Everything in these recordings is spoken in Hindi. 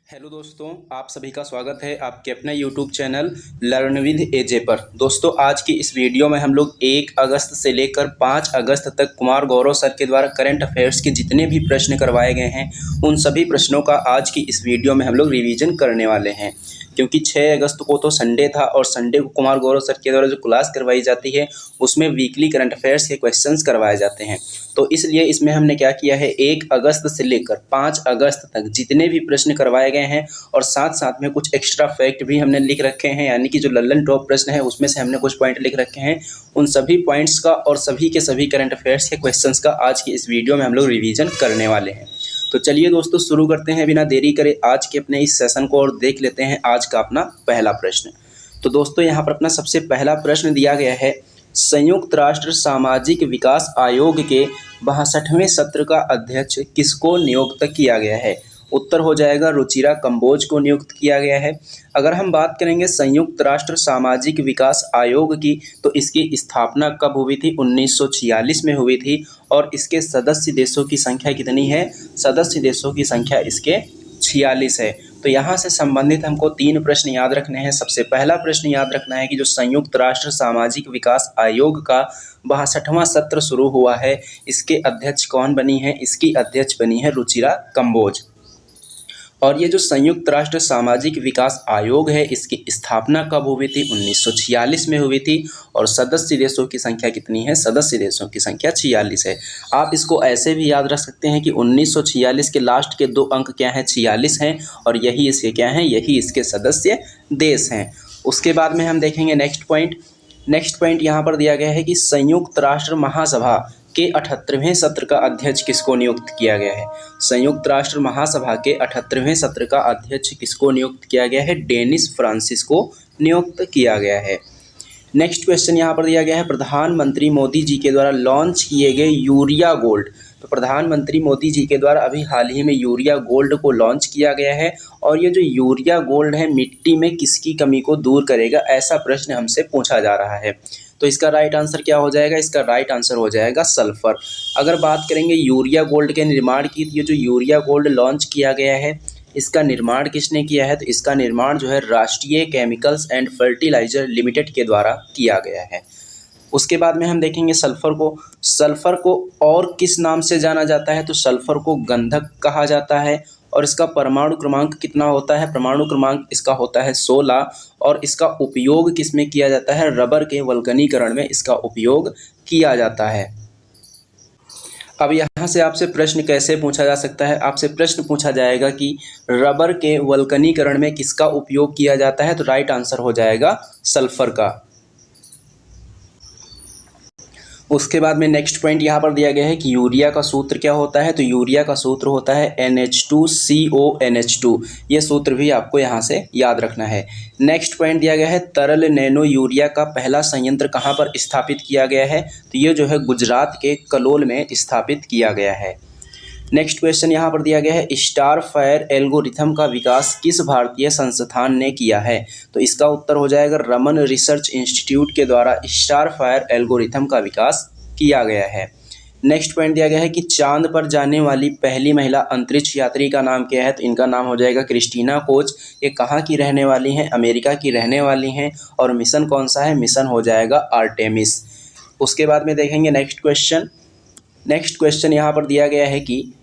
हेलो दोस्तों, आप सभी का स्वागत है आपके अपने यूट्यूब चैनल लर्न विद एजे पर। दोस्तों, आज की इस वीडियो में हम लोग 1 अगस्त से लेकर 5 अगस्त तक कुमार गौरव सर के द्वारा करंट अफेयर्स के जितने भी प्रश्न करवाए गए हैं उन सभी प्रश्नों का आज की इस वीडियो में हम लोग रिवीजन करने वाले हैं। क्योंकि 6 अगस्त को तो संडे था और संडे को कुमार गौरव सर के द्वारा जो क्लास करवाई जाती है उसमें वीकली करंट अफेयर्स के क्वेश्चंस करवाए जाते हैं। तो इसलिए इसमें हमने क्या किया है, 1 अगस्त से लेकर 5 अगस्त तक जितने भी प्रश्न करवाए गए हैं और साथ साथ में कुछ एक्स्ट्रा फैक्ट भी हमने लिख रखे हैं, यानी कि जो लल्लन टॉप प्रश्न है उसमें से हमने कुछ पॉइंट लिख रखे हैं। उन सभी पॉइंट्स का और सभी के सभी करंट अफेयर्स के क्वेश्चंस का आज की इस वीडियो में हम लोग रिवीजन करने वाले हैं। तो चलिए दोस्तों, शुरू करते हैं बिना देरी करे आज के अपने इस सेशन को और देख लेते हैं आज का अपना पहला प्रश्न। तो दोस्तों, यहाँ पर अपना सबसे पहला प्रश्न दिया गया है, संयुक्त राष्ट्र सामाजिक विकास आयोग के 62वें सत्र का अध्यक्ष किसको नियुक्त किया गया है। उत्तर हो जाएगा रुचिरा कंबोज को नियुक्त किया गया है। अगर हम बात करेंगे संयुक्त राष्ट्र सामाजिक विकास आयोग की, तो इसकी स्थापना कब हुई थी, 1946 में हुई थी। और इसके सदस्य देशों की संख्या कितनी है, सदस्य देशों की संख्या इसके 46 है। तो यहाँ से संबंधित हमको 3 प्रश्न याद रखने हैं। सबसे पहला प्रश्न याद रखना है कि जो संयुक्त राष्ट्र सामाजिक विकास आयोग का 62वां सत्र शुरू हुआ है, इसके अध्यक्ष कौन बनी है, इसकी अध्यक्ष बनी है रुचिरा कंबोज। और ये जो संयुक्त राष्ट्र सामाजिक विकास आयोग है इसकी स्थापना कब हुई थी, 1946 में हुई थी। और सदस्य देशों की संख्या कितनी है, सदस्य देशों की संख्या 46 है। आप इसको ऐसे भी याद रख सकते हैं कि 1946 के लास्ट के 2 अंक क्या हैं, 46 हैं, और यही इसके क्या हैं, यही इसके सदस्य देश हैं। उसके बाद में हम देखेंगे नेक्स्ट पॉइंट यहाँ पर दिया गया है कि संयुक्त राष्ट्र महासभा के 78वें सत्र का अध्यक्ष किसको नियुक्त किया गया है। संयुक्त राष्ट्र महासभा के 78वें सत्र का अध्यक्ष किसको नियुक्त किया गया है, डेनिस फ्रांसिस को नियुक्त किया गया है। नेक्स्ट क्वेश्चन यहाँ पर दिया गया है, प्रधानमंत्री मोदी जी के द्वारा लॉन्च किए गए यूरिया गोल्ड। तो प्रधानमंत्री मोदी जी के द्वारा अभी हाल ही में यूरिया गोल्ड को लॉन्च किया गया है। और ये जो यूरिया गोल्ड है मिट्टी में किसकी कमी को दूर करेगा, ऐसा प्रश्न हमसे पूछा जा रहा है। तो इसका राइट आंसर क्या हो जाएगा, इसका राइट आंसर हो जाएगा सल्फर। अगर बात करेंगे यूरिया गोल्ड के निर्माण की, ये जो यूरिया गोल्ड लॉन्च किया गया है इसका निर्माण किसने किया है, तो इसका निर्माण जो है राष्ट्रीय केमिकल्स एंड फर्टिलाइजर लिमिटेड के द्वारा किया गया है। उसके बाद में हम देखेंगे सल्फर को और किस नाम से जाना जाता है, तो सल्फर को गंधक कहा जाता है। और इसका परमाणु क्रमांक कितना होता है, परमाणु क्रमांक इसका होता है 16। और इसका उपयोग किस में किया जाता है, रबर के वल्कनीकरण में इसका उपयोग किया जाता है। अब यहाँ से आपसे प्रश्न कैसे पूछा जा सकता है, आपसे प्रश्न पूछा जाएगा कि रबर के वल्कनीकरण में किसका उपयोग किया जाता है, तो राइट आंसर हो जाएगा सल्फर का। उसके बाद में नेक्स्ट पॉइंट यहाँ पर दिया गया है कि यूरिया का सूत्र क्या होता है, तो यूरिया का सूत्र होता है NH2CONH2। ये सूत्र भी आपको यहाँ से याद रखना है। नेक्स्ट पॉइंट दिया गया है, तरल नैनो यूरिया का पहला संयंत्र कहाँ पर स्थापित किया गया है, तो ये जो है गुजरात के कलोल में स्थापित किया गया है। नेक्स्ट क्वेश्चन यहाँ पर दिया गया है, स्टार फायर एल्गोरिथम का विकास किस भारतीय संस्थान ने किया है, तो इसका उत्तर हो जाएगा रमन रिसर्च इंस्टीट्यूट के द्वारा स्टार फायर एल्गोरिथम का विकास किया गया है। नेक्स्ट पॉइंट दिया गया है कि चांद पर जाने वाली पहली महिला अंतरिक्ष यात्री का नाम क्या है, तो इनका नाम हो जाएगा क्रिस्टीना कोच। ये कहाँ की रहने वाली हैं, अमेरिका की रहने वाली हैं। और मिशन कौन सा है, मिशन हो जाएगा आर्टेमिस। उसके बाद में देखेंगे नेक्स्ट क्वेश्चन यहाँ पर दिया गया है कि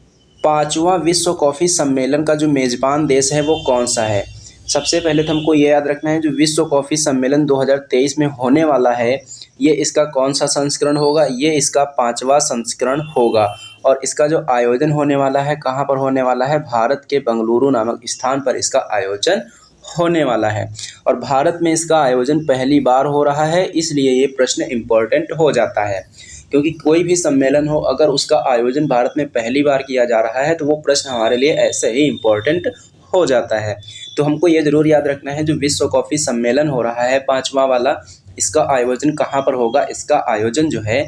5वां विश्व कॉफ़ी सम्मेलन का जो मेज़बान देश है वो कौन सा है। सबसे पहले तो हमको ये याद रखना है, जो विश्व कॉफ़ी सम्मेलन 2023 में होने वाला है ये इसका कौन सा संस्करण होगा, ये इसका 5वां संस्करण होगा। और इसका जो आयोजन होने वाला है कहाँ पर होने वाला है, भारत के बेंगलुरु नामक स्थान पर इसका आयोजन होने वाला है। और भारत में इसका आयोजन पहली बार हो रहा है, इसलिए ये प्रश्न इम्पोर्टेंट हो जाता है। क्योंकि कोई भी सम्मेलन हो अगर उसका आयोजन भारत में पहली बार किया जा रहा है तो वो प्रश्न हमारे लिए ऐसे ही इम्पोर्टेंट हो जाता है। तो हमको ये ज़रूर याद रखना है, जो विश्व कॉफ़ी सम्मेलन हो रहा है 5वां वाला, इसका आयोजन कहाँ पर होगा, इसका आयोजन जो है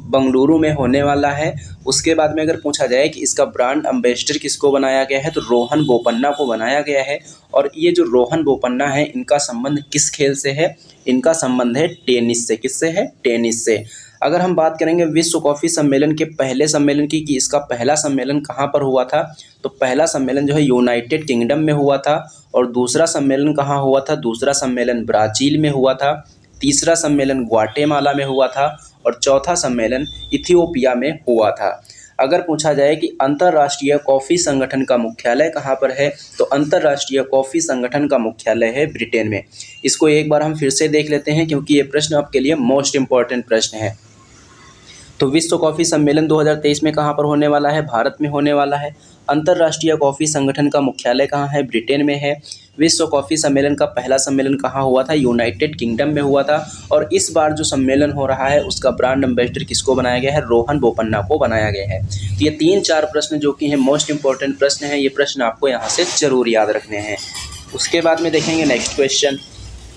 बेंगलुरु में होने वाला है। उसके बाद में अगर पूछा जाए कि इसका ब्रांड एम्बेसडर किसको बनाया गया है, तो रोहन बोपन्ना को बनाया गया है। और ये जो रोहन बोपन्ना है इनका संबंध किस खेल से है, इनका संबंध है टेनिस से। किससे है, टेनिस से। अगर हम बात करेंगे विश्व कॉफ़ी सम्मेलन के पहले सम्मेलन की कि इसका पहला सम्मेलन कहाँ पर हुआ था, तो पहला सम्मेलन जो है यूनाइटेड किंगडम में हुआ था। और दूसरा सम्मेलन कहाँ हुआ था, दूसरा सम्मेलन ब्राज़ील में हुआ था। तीसरा सम्मेलन ग्वाटेमाला में हुआ था और चौथा सम्मेलन इथियोपिया में हुआ था। अगर पूछा जाए कि अंतर्राष्ट्रीय कॉफ़ी संगठन का मुख्यालय कहाँ पर है, तो अंतर्राष्ट्रीय कॉफ़ी संगठन का मुख्यालय है ब्रिटेन में। इसको एक बार हम फिर से देख लेते हैं क्योंकि ये प्रश्न आपके लिए मोस्ट इम्पॉर्टेंट प्रश्न है। तो विश्व कॉफ़ी सम्मेलन 2023 में कहाँ पर होने वाला है, भारत में होने वाला है। अंतर्राष्ट्रीय कॉफ़ी संगठन का मुख्यालय कहाँ है, ब्रिटेन में है। विश्व कॉफ़ी सम्मेलन का पहला सम्मेलन कहाँ हुआ था, यूनाइटेड किंगडम में हुआ था। और इस बार जो सम्मेलन हो रहा है उसका ब्रांड एम्बेसडर किसको बनाया गया है, रोहन बोपन्ना को बनाया गया है। तो ये 3-4 प्रश्न जो कि हैं मोस्ट इंपॉर्टेंट प्रश्न हैं, ये प्रश्न आपको यहाँ से ज़रूर याद रखने हैं। उसके बाद में देखेंगे नेक्स्ट क्वेश्चन।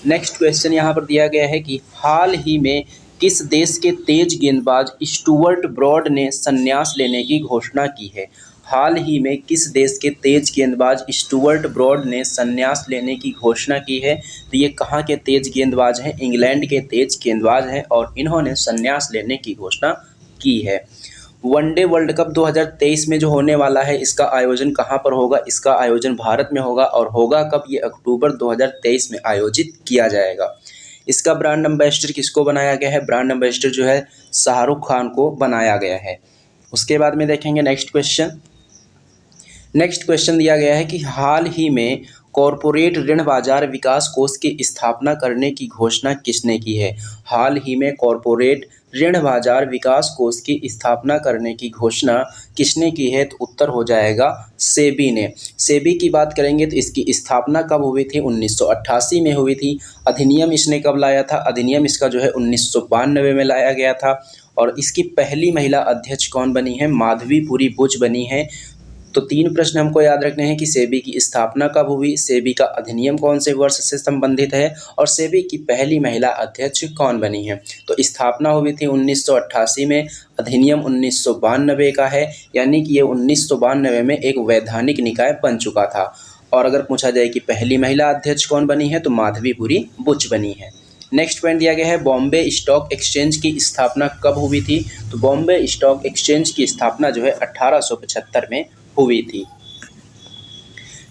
नेक्स्ट क्वेश्चन यहाँ पर दिया गया है कि हाल ही में किस देश के तेज गेंदबाज स्टुअर्ट ब्रॉड ने संन्यास लेने की घोषणा की है। हाल ही में किस देश के तेज गेंदबाज स्टुअर्ट ब्रॉड ने संन्यास लेने की घोषणा की है। तो ये कहाँ के तेज गेंदबाज हैं, इंग्लैंड के तेज गेंदबाज हैं और इन्होंने संन्यास लेने की घोषणा की है। वनडे वर्ल्ड कप 2023 में जो होने वाला है इसका आयोजन कहाँ पर होगा, इसका आयोजन भारत में होगा और होगा कब, ये अक्टूबर 2023 में आयोजित किया जाएगा। इसका ब्रांड एम्बेसडर किसको बनाया गया है, ब्रांड एम्बेसडर जो है शाहरुख खान को बनाया गया है। उसके बाद में देखेंगे नेक्स्ट क्वेश्चन। नेक्स्ट क्वेश्चन दिया गया है कि हाल ही में कॉरपोरेट ऋण बाजार विकास कोष की स्थापना करने की घोषणा किसने की है। हाल ही में कॉरपोरेट ऋण बाजार विकास कोष की स्थापना करने की घोषणा किसने की है, तो उत्तर हो जाएगा सेबी ने। सेबी की बात करेंगे तो इसकी स्थापना कब हुई थी, 1988 में हुई थी। अधिनियम इसने कब लाया था, अधिनियम इसका जो है 1992 में लाया गया था। और इसकी पहली महिला अध्यक्ष कौन बनी है, माधवीपुरी बुच बनी है। तो 3 प्रश्न हमको याद रखने हैं कि सेबी की स्थापना कब हुई, सेबी का अधिनियम कौन से वर्ष से संबंधित है और सेबी की पहली महिला अध्यक्ष कौन बनी है। तो स्थापना हुई थी 1988 में, अधिनियम 1992 का है, यानी कि ये 1992 में एक वैधानिक निकाय बन चुका था। और अगर पूछा जाए कि पहली महिला अध्यक्ष कौन बनी है, तो माधवीपुरी बुच बनी है। नेक्स्ट पॉइंट दिया गया है बॉम्बे स्टॉक एक्सचेंज की स्थापना कब हुई थी। तो बॉम्बे स्टॉक एक्सचेंज की स्थापना जो है 1875 में हुई थी।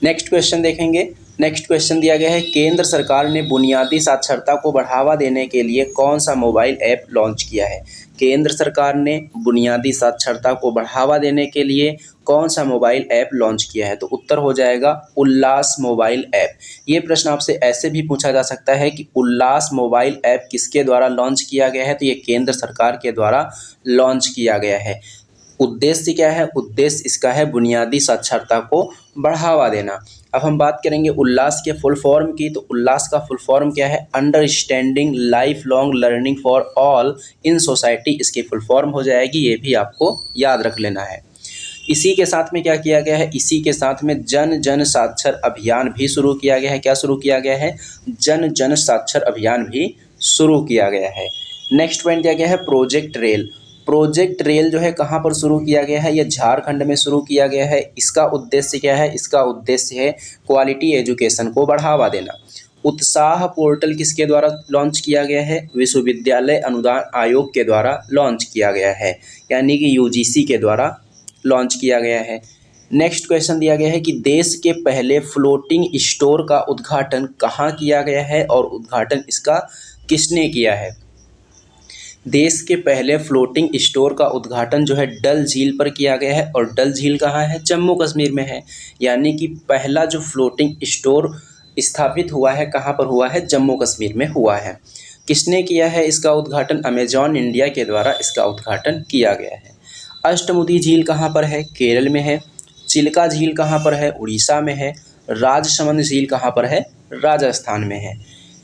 नेक्स्ट क्वेश्चन देखेंगे। नेक्स्ट क्वेश्चन दिया गया है केंद्र सरकार ने बुनियादी साक्षरता को बढ़ावा देने के लिए कौन सा मोबाइल ऐप लॉन्च किया है। केंद्र सरकार ने बुनियादी साक्षरता को बढ़ावा देने के लिए कौन सा मोबाइल ऐप लॉन्च किया है, तो उत्तर हो जाएगा उल्लास मोबाइल ऐप। ये प्रश्न आपसे ऐसे भी पूछा जा सकता है कि उल्लास मोबाइल ऐप किसके द्वारा लॉन्च किया गया है, तो ये केंद्र सरकार के द्वारा लॉन्च किया गया है। उद्देश्य क्या है, उद्देश्य इसका है बुनियादी साक्षरता को बढ़ावा देना। अब हम बात करेंगे उल्लास के फुल फॉर्म की, तो उल्लास का फुल फॉर्म क्या है, understanding life long learning for all in society, इसकी फुल फॉर्म हो जाएगी। ये भी आपको याद रख लेना है। इसी के साथ में क्या किया गया है, इसी के साथ में जन जन साक्षर अभियान भी शुरू किया गया है। क्या शुरू किया गया है, जन जन साक्षर अभियान भी शुरू किया गया है। नेक्स्ट पॉइंट दिया गया है प्रोजेक्ट रेल। प्रोजेक्ट रेल जो है कहाँ पर शुरू किया गया है, ये झारखंड में शुरू किया गया है। इसका उद्देश्य क्या है, इसका उद्देश्य है क्वालिटी एजुकेशन को बढ़ावा देना। उत्साह पोर्टल किसके द्वारा लॉन्च किया गया है, विश्वविद्यालय अनुदान आयोग के द्वारा लॉन्च किया गया है, यानी कि यूजीसी के द्वारा लॉन्च किया गया है। नेक्स्ट क्वेश्चन दिया गया है कि देश के पहले फ्लोटिंग स्टोर का उद्घाटन कहाँ किया गया है और उद्घाटन इसका किसने किया है। देश के पहले फ्लोटिंग स्टोर का उद्घाटन जो है डल झील पर किया गया है और डल झील कहाँ है, जम्मू कश्मीर में है। यानी कि पहला जो फ्लोटिंग स्टोर स्थापित हुआ है कहाँ पर हुआ है, जम्मू कश्मीर में हुआ है। किसने किया है इसका उद्घाटन, अमेजॉन इंडिया के द्वारा इसका उद्घाटन किया गया है। अष्टमुदी झील कहाँ पर है, केरल में है। चिल्का झील कहाँ पर है, उड़ीसा में है। राजसमंद झील कहाँ पर है, राजस्थान में है।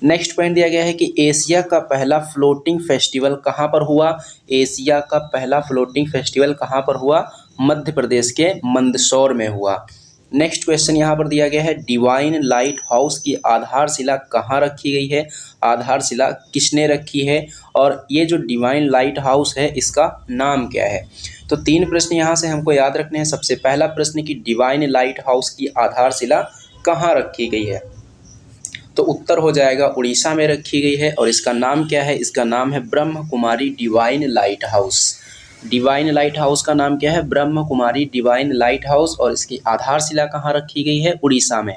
नेक्स्ट पॉइंट दिया गया है कि एशिया का पहला फ्लोटिंग फेस्टिवल कहाँ पर हुआ। एशिया का पहला फ्लोटिंग फेस्टिवल कहाँ पर हुआ, मध्य प्रदेश के मंदसौर में हुआ। नेक्स्ट क्वेश्चन यहाँ पर दिया गया है डिवाइन लाइट हाउस की आधारशिला कहाँ रखी गई है, आधारशिला किसने रखी है और ये जो डिवाइन लाइट हाउस है इसका नाम क्या है। तो 3 प्रश्न यहाँ से हमको याद रखने हैं। सबसे पहला प्रश्न कि डिवाइन लाइट हाउस की आधारशिला कहाँ रखी गई है। तो उत्तर हो जाएगा उड़ीसा में रखी गई है। और इसका नाम क्या है? इसका नाम है Brahma Kumari divine light house. Divine light house का नाम क्या है? Brahma Kumari divine light house. और इसकी आधारशिला कहाँ रखी गई है? उड़ीसा में।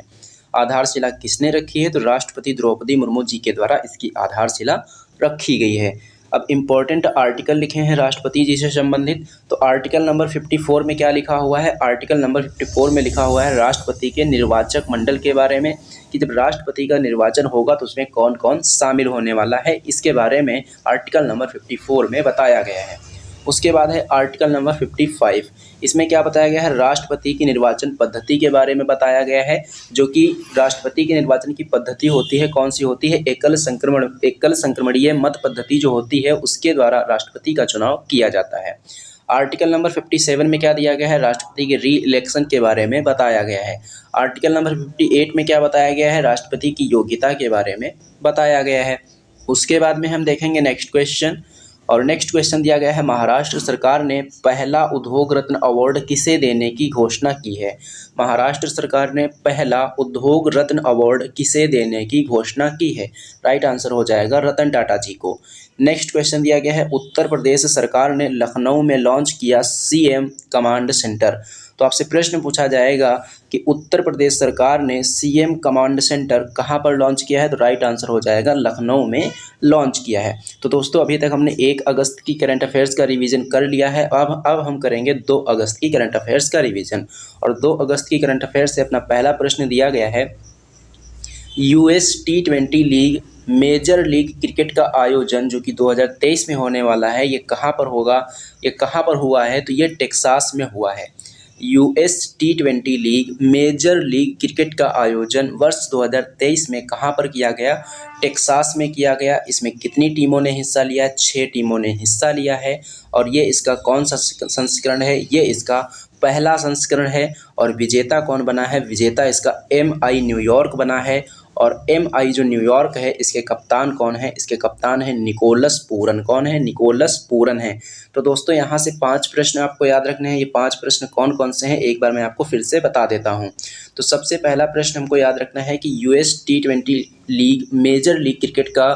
आधारशिला किसने रखी है? तो राष्ट्रपति द्रौपदी मुर्मू जी के द्वारा इसकी आधारशिला रखी गई है। अब इम्पोर्टेंट आर्टिकल लिखे हैं राष्ट्रपति जी से संबंधित। तो आर्टिकल नंबर 54 में क्या लिखा हुआ है? आर्टिकल नंबर 54 में लिखा हुआ है राष्ट्रपति के निर्वाचक मंडल के बारे में, कि जब राष्ट्रपति का निर्वाचन होगा तो उसमें कौन कौन शामिल होने वाला है, इसके बारे में आर्टिकल नंबर 54 में बताया गया है। उसके बाद है आर्टिकल नंबर 55। इसमें क्या बताया गया है? राष्ट्रपति की निर्वाचन पद्धति के बारे में बताया गया है, जो कि राष्ट्रपति के निर्वाचन की पद्धति होती है, कौन सी होती है? एकल संक्रमणीय मत पद्धति जो होती है, उसके द्वारा राष्ट्रपति का चुनाव किया जाता है। आर्टिकल नंबर 57 में क्या दिया गया है? राष्ट्रपति के री इलेक्शन के बारे में बताया गया है। आर्टिकल नंबर 58 में क्या बताया गया है? राष्ट्रपति की योग्यता के बारे में बताया गया है। उसके बाद में हम देखेंगे नेक्स्ट क्वेश्चन। और नेक्स्ट क्वेश्चन दिया गया है, महाराष्ट्र सरकार ने पहला उद्योग रत्न अवार्ड किसे देने की घोषणा की है? महाराष्ट्र सरकार ने पहला उद्योग रत्न अवार्ड किसे देने की घोषणा की है? राइट आंसर हो जाएगा रतन टाटा जी को। नेक्स्ट क्वेश्चन दिया गया है, उत्तर प्रदेश सरकार ने लखनऊ में लॉन्च किया सीएम कमांड सेंटर। तो आपसे प्रश्न पूछा जाएगा कि उत्तर प्रदेश सरकार ने सीएम कमांड सेंटर कहाँ पर लॉन्च किया है? तो राइट आंसर हो जाएगा लखनऊ में लॉन्च किया है। तो दोस्तों अभी तक हमने 1 अगस्त की करंट अफेयर्स का रिवीजन कर लिया है। अब हम करेंगे 2 अगस्त की करंट अफेयर्स का रिवीजन। और 2 अगस्त की करंट अफेयर्स से अपना पहला प्रश्न दिया गया है, US T20 league major league cricket का आयोजन जो कि 2023 में होने वाला है, ये कहाँ पर होगा, ये कहाँ पर हुआ है? तो ये टेक्सास में हुआ है। US T20 league major league cricket का आयोजन वर्ष 2023 में कहाँ पर किया गया? टेक्सास में किया गया। इसमें कितनी टीमों ने हिस्सा लिया? 6 टीमों ने हिस्सा लिया है। और ये इसका कौन सा संस्करण है? ये इसका पहला संस्करण है। और विजेता कौन बना है? विजेता इसका MI न्यूयॉर्क बना है। और MI जो न्यूयॉर्क है, इसके कप्तान कौन है? इसके कप्तान है निकोलस पूरन। कौन है? निकोलस पूरन है। तो दोस्तों यहाँ से 5 प्रश्न आपको याद रखने हैं। ये 5 प्रश्न कौन कौन से हैं, एक बार मैं आपको फिर से बता देता हूँ। तो सबसे पहला प्रश्न हमको याद रखना है कि US T20 league major league cricket का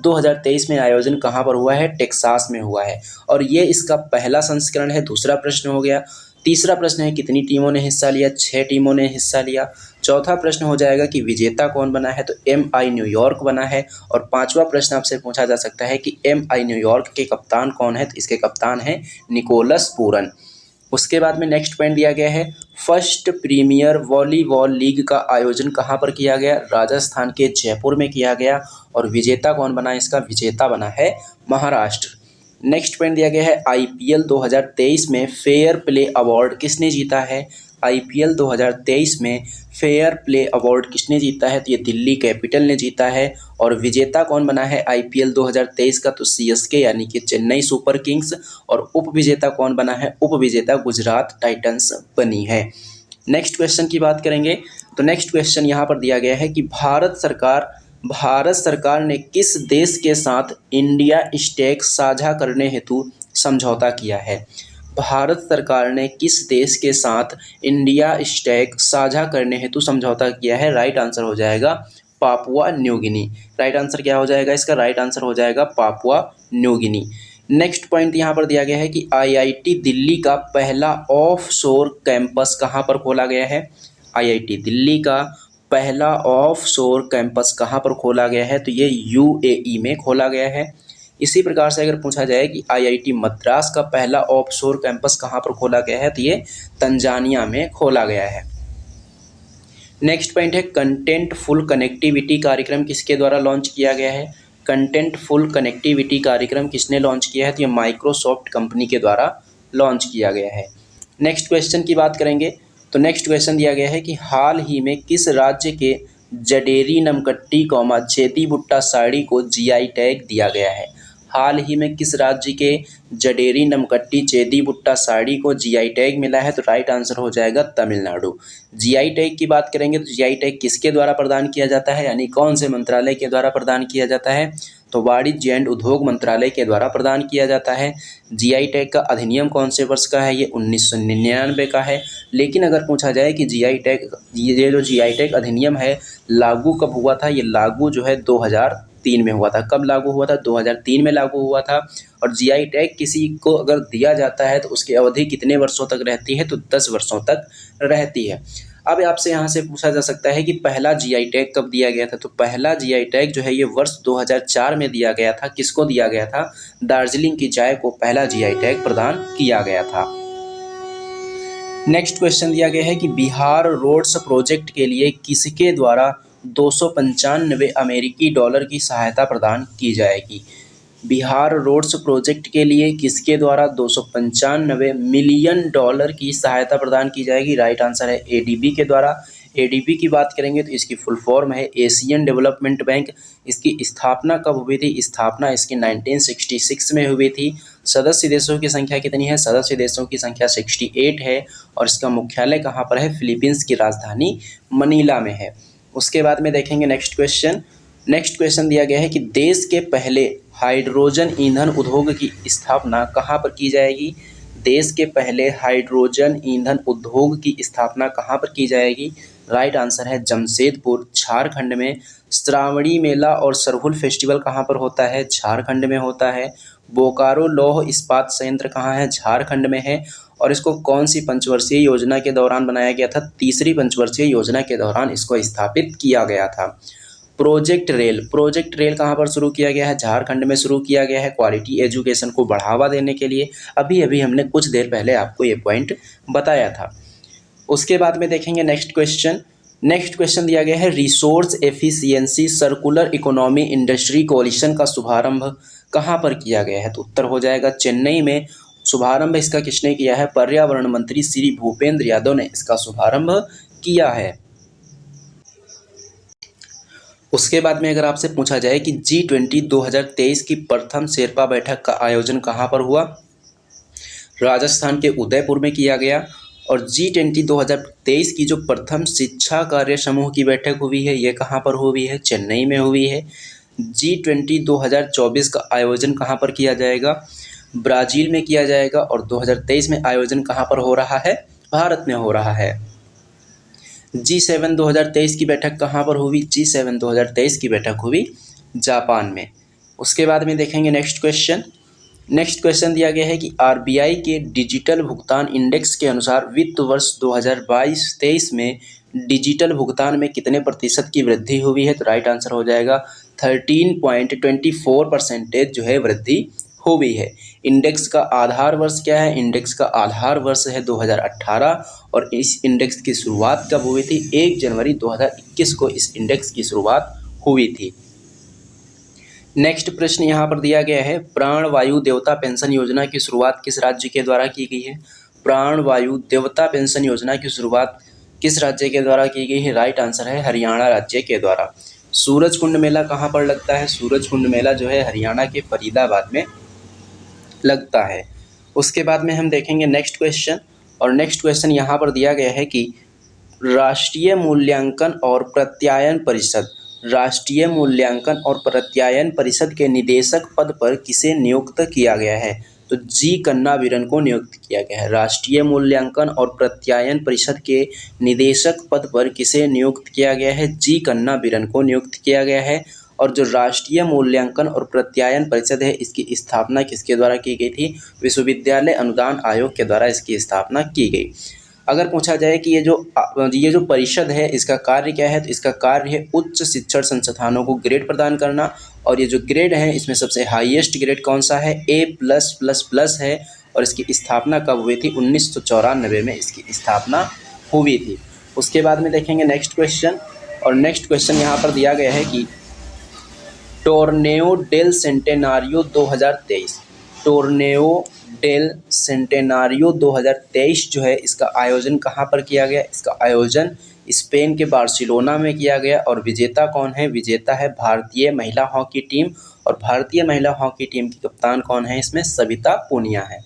2023 में आयोजन कहाँ पर हुआ है? टेक्सास में हुआ है। और ये इसका पहला संस्करण है। दूसरा प्रश्न हो गया। तीसरा प्रश्न है कितनी टीमों ने हिस्सा लिया? 6 टीमों ने हिस्सा लिया। चौथा प्रश्न हो जाएगा कि विजेता कौन बना है? तो MI न्यूयॉर्क बना है। और 5वां प्रश्न आपसे पूछा जा सकता है कि MI न्यूयॉर्क के कप्तान कौन है? तो इसके कप्तान हैं निकोलस पूरन। उसके बाद में नेक्स्ट पॉइंट दिया गया है, फर्स्ट प्रीमियर वॉलीबॉल लीग का आयोजन कहाँ पर किया गया? राजस्थान के जयपुर में किया गया। और विजेता कौन बना? इसका विजेता बना है महाराष्ट्र। नेक्स्ट पॉइंट दिया गया है, IPL 2023 में फेयर प्ले अवार्ड किसने जीता है? IPL 2023 में फेयर प्ले अवार्ड किसने जीता है? तो ये दिल्ली कैपिटल ने जीता है। और विजेता कौन बना है IPL 2023 का? तो CSK यानी कि चेन्नई सुपर किंग्स। और उप विजेता कौन बना है? उप विजेता गुजरात टाइटंस बनी है। नेक्स्ट क्वेश्चन की बात करेंगे। तो नेक्स्ट क्वेश्चन यहाँ पर दिया गया है कि भारत सरकार ने किस देश के साथ इंडिया स्टैक साझा करने हेतु समझौता किया है? भारत सरकार ने किस देश के साथ इंडिया स्टैक साझा करने हेतु समझौता किया है? राइट आंसर हो जाएगा Papua New Guinea. Right answer क्या हो जाएगा इसका? राइट आंसर हो जाएगा Papua New Guinea. Next point यहाँ पर दिया गया है कि IIT दिल्ली का पहला ऑफशोर कैंपस कहाँ पर खोला गया है? IIT दिल्ली का पहला ऑफशोर कैंपस कहाँ पर खोला गया है? तो ये UAE में खोला गया है। इसी प्रकार से अगर पूछा जाए कि IIT मद्रास का पहला ऑफशोर कैंपस कहाँ पर खोला गया है? तो ये तंजानिया में खोला गया है। नेक्स्ट पॉइंट है, कंटेंट फुल कनेक्टिविटी कार्यक्रम किसके द्वारा लॉन्च किया गया है? कंटेंट फुल कनेक्टिविटी कार्यक्रम किसने लॉन्च किया है? तो ये माइक्रोसॉफ्ट कंपनी के द्वारा लॉन्च किया गया है। नेक्स्ट क्वेश्चन की बात करेंगे। तो नेक्स्ट क्वेश्चन दिया गया है कि हाल ही में किस राज्य के जडेरी नमकट्टी जेती भुट्टा साड़ी को GI टैग दिया गया है? हाल ही में किस राज्य के जडेरी नमकट्टी चेदी बुट्टा साड़ी को जीआई टैग मिला है? तो राइट आंसर हो जाएगा तमिलनाडु। जीआई टैग की बात करेंगे तो जीआई टैग किसके द्वारा प्रदान किया जाता है, यानी कौन से मंत्रालय के द्वारा प्रदान किया जाता है? तो वाणिज्य एवं उद्योग मंत्रालय के द्वारा प्रदान किया जाता है। जीआई टैग का अधिनियम कौन से वर्ष का है? ये 1999 का है। लेकिन अगर पूछा जाए कि जीआई टैग, ये जो जीआई टैग अधिनियम है लागू कब हुआ था? ये लागू जो है 2003 में हुआ था। कब लागू हुआ था? 2003 में लागू हुआ था। और जीआई टैग किसी को अगर दिया जाता है तो उसकी अवधि कितने वर्षों तक रहती है? तो 10 वर्षों तक रहती है। अब आपसे यहाँ से पूछा जा सकता है कि पहला जीआई टैग कब दिया गया था? तो पहला जीआई टैग जो है ये वर्ष 2004 में दिया गया था। किसको दिया गया था? दार्जिलिंग की चाय को पहला जीआई टैग प्रदान किया गया था। नेक्स्ट क्वेश्चन दिया गया है कि बिहार रोड्स प्रोजेक्ट के लिए किसके द्वारा 295 अमेरिकी डॉलर की सहायता प्रदान की जाएगी? बिहार रोड्स प्रोजेक्ट के लिए किसके द्वारा 295 मिलियन डॉलर की सहायता प्रदान की जाएगी? राइट आंसर है एडीबी के द्वारा। एडीबी की बात करेंगे तो इसकी फुल फॉर्म है एशियन डेवलपमेंट बैंक। इसकी स्थापना कब हुई थी? स्थापना इसकी 1966 में हुई थी। सदस्य देशों की संख्या कितनी है? सदस्य देशों की संख्या 68 है। और इसका मुख्यालय कहाँ पर है? फिलीपींस की राजधानी मनीला में है। उसके बाद में देखेंगे नेक्स्ट क्वेश्चन दिया गया है कि देश के पहले हाइड्रोजन ईंधन उद्योग की स्थापना कहाँ पर की जाएगी? देश के पहले हाइड्रोजन ईंधन उद्योग की स्थापना कहाँ पर की जाएगी? राइट आंसर है जमशेदपुर, झारखंड में। श्रावणी मेला और सरहुल फेस्टिवल कहाँ पर होता है? झारखंड में होता है। बोकारो लौह इस्पात संयंत्र कहाँ है? झारखंड में है। और इसको कौन सी पंचवर्षीय योजना के दौरान बनाया गया था? तीसरी पंचवर्षीय योजना के दौरान इसको स्थापित किया गया था। प्रोजेक्ट रेल कहाँ पर शुरू किया गया है? झारखंड में शुरू किया गया है। क्वालिटी एजुकेशन को बढ़ावा देने के लिए। अभी अभी हमने कुछ देर पहले आपको ये पॉइंट बताया था। उसके बाद में देखेंगे नेक्स्ट क्वेश्चन दिया गया है resource efficiency circular economy industry coalition का शुभारंभ कहाँ पर किया गया है? तो उत्तर हो जाएगा चेन्नई में। शुभारंभ इसका किसने किया है? पर्यावरण मंत्री श्री भूपेंद्र यादव ने इसका शुभारंभ किया है। उसके बाद में अगर आपसे पूछा जाए कि G20 2023 की प्रथम शेरपा बैठक का आयोजन कहाँ पर हुआ? राजस्थान के उदयपुर में किया गया। और G20 2023 की जो प्रथम शिक्षा कार्य समूह की बैठक हुई है ये कहाँ पर हुई है? चेन्नई में हुई है। G20 2024 का आयोजन कहाँ पर किया जाएगा? ब्राज़ील में किया जाएगा। और 2023 में आयोजन कहाँ पर हो रहा है? भारत में हो रहा है। G7 2023 की बैठक कहाँ पर हुई? G7 2023 की बैठक हुई जापान में। उसके बाद में देखेंगे नेक्स्ट क्वेश्चन दिया गया है कि आरबीआई के डिजिटल भुगतान इंडेक्स के अनुसार वित्त वर्ष 2022-23 में डिजिटल भुगतान में कितने प्रतिशत की वृद्धि हुई है? तो राइट आंसर हो जाएगा 13.24% जो है वृद्धि हुई है। इंडेक्स का आधार वर्ष क्या है? इंडेक्स का आधार वर्ष है 2018। और इस इंडेक्स की शुरुआत कब हुई थी? 1 जनवरी 2021 को इस इंडेक्स की शुरुआत हुई थी। नेक्स्ट प्रश्न यहाँ पर दिया गया है प्राण वायु देवता पेंशन योजना की शुरुआत किस राज्य के द्वारा की गई है? प्राण वायु देवता पेंशन योजना की शुरुआत किस राज्य के द्वारा की गई है? राइट आंसर है हरियाणा राज्य के द्वारा। सूरजकुंड मेला कहाँ पर लगता है? सूरजकुंड मेला जो है हरियाणा के फरीदाबाद में लगता है। उसके बाद में हम देखेंगे नेक्स्ट क्वेश्चन यहाँ पर दिया गया है कि राष्ट्रीय मूल्यांकन और प्रत्यायन परिषद के निदेशक पद पर किसे नियुक्त किया गया है? तो जी कन्नावीरन को नियुक्त किया गया है। राष्ट्रीय मूल्यांकन और प्रत्यायन परिषद के निदेशक पद पर किसे नियुक्त किया गया है? जी कन्नावीरन को नियुक्त किया गया है। और जो राष्ट्रीय मूल्यांकन और प्रत्यायन परिषद है इसकी स्थापना किसके द्वारा की गई थी? विश्वविद्यालय अनुदान आयोग के द्वारा इसकी स्थापना की गई। अगर पूछा जाए कि ये जो परिषद है इसका कार्य क्या है? तो इसका कार्य है उच्च शिक्षण संस्थानों को ग्रेड प्रदान करना। और ये जो ग्रेड है इसमें सबसे हाईएस्ट ग्रेड कौन सा है? A+++ है। और इसकी स्थापना कब हुई थी? 1994 में इसकी स्थापना हुई थी। उसके बाद में देखेंगे नेक्स्ट क्वेश्चन यहाँ पर दिया गया है कि टोर्नेओ डेल सेंटेनारियो 2023 जो है इसका आयोजन कहाँ पर किया गया? इसका आयोजन स्पेन के बार्सिलोना में किया गया। और विजेता कौन है? विजेता है भारतीय महिला हॉकी टीम। और भारतीय महिला हॉकी टीम की कप्तान कौन है, इसमें सविता पूनिया है।